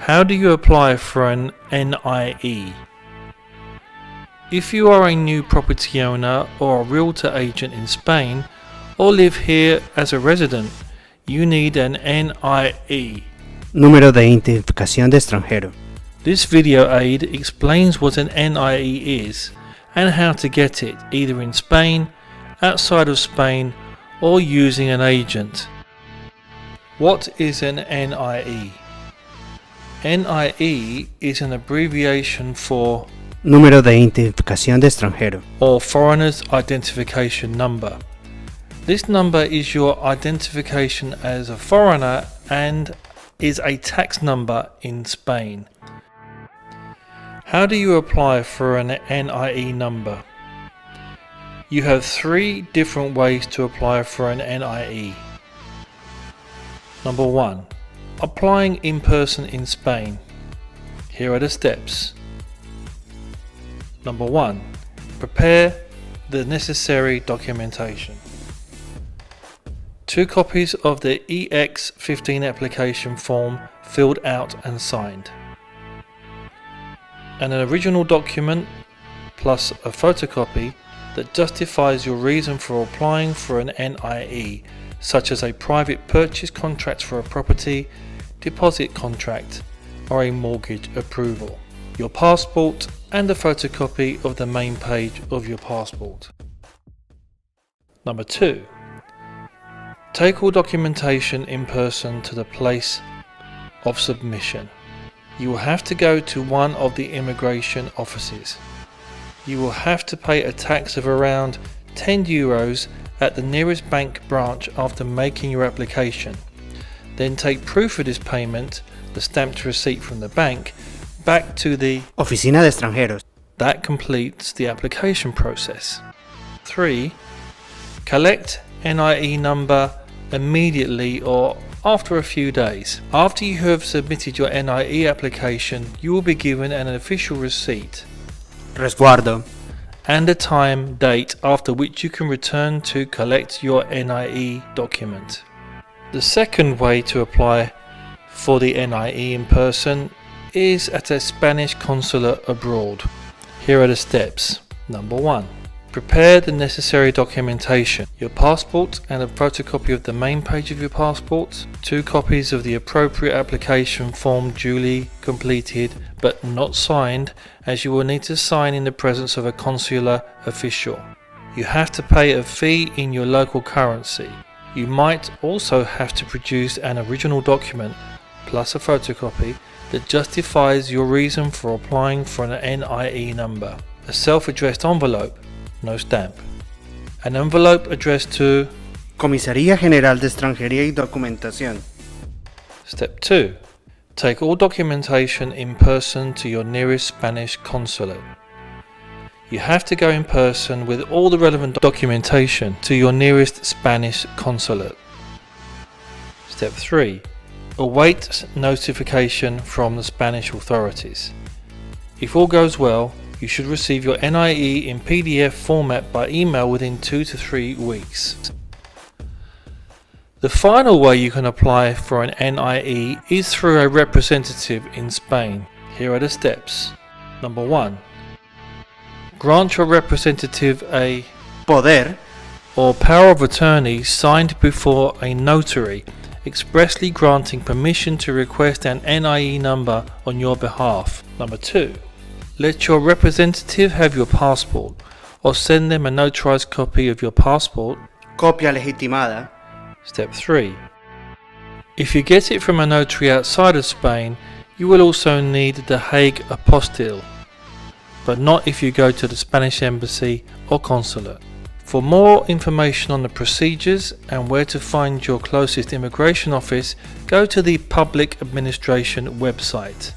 How do you apply for an NIE? If you are a new property owner or a realtor agent in Spain or live here as a resident, you need an NIE. Número de identificación de extranjero. This video aid explains what an NIE is and how to get it, either in Spain, outside of Spain, or using an agent. What is an NIE? NIE is an abbreviation for Número de identificación de extranjero. or Foreigner's Identification Number. This number is your identification as a foreigner and is a tax number in Spain. How do you apply for an NIE number? You have 3 different ways to apply for an NIE. Number 1. Applying in person in Spain. Here are the steps. Number 1. Prepare the necessary documentation. 2 copies of the EX15 application form filled out and signed. And an original document plus a photocopy that justifies your reason for applying for an NIE, such as a private purchase contract for a property, deposit contract, or a mortgage approval. Your passport and a photocopy of the main page of your passport. Number 2. Take all documentation in person to the place of submission. You will have to go to one of the immigration offices. You will have to pay a tax of around €10 at the nearest bank branch after making your application. Then take proof of this payment, the stamped receipt from the bank, back to the Oficina de extranjeros. That completes the application process. 3. Collect NIE number immediately or after a few days. After you have submitted your NIE application, you will be given an official receipt Resguardo. and a time date after which you can return to collect your NIE document. The second way to apply for the NIE in person is at a Spanish consulate abroad. Here are the steps. Number 1. Prepare the necessary documentation. Your passport and a photocopy of the main page of your passport, 2 copies of the appropriate application form duly completed but not signed, as you will need to sign in the presence of a consular official. You have to pay a fee in your local currency. You might also have to produce an original document plus a photocopy that justifies your reason for applying for an NIE number. A self-addressed envelope, no stamp. An envelope addressed to Comisaría General de Extranjería y Documentación. Step 2. Take all documentation in person to your nearest Spanish consulate. You have to go in person with all the relevant documentation to your nearest Spanish consulate. Step 3. Await notification from the Spanish authorities. If all goes well, you should receive your NIE in PDF format by email within 2 to 3 weeks. The final way you can apply for an NIE is through a representative in Spain. Here are the steps. Number 1. Grant your representative a Poder. or power of attorney signed before a notary, expressly granting permission to request an NIE number on your behalf. Number 2. Let your representative have your passport or send them a notarized copy of your passport. Copia legitimada. Step 3. If you get it from a notary outside of Spain, you will also need the Hague apostille, but not if you go to the Spanish embassy or consulate. For more information on the procedures and where to find your closest immigration office, go to the Public Administration website.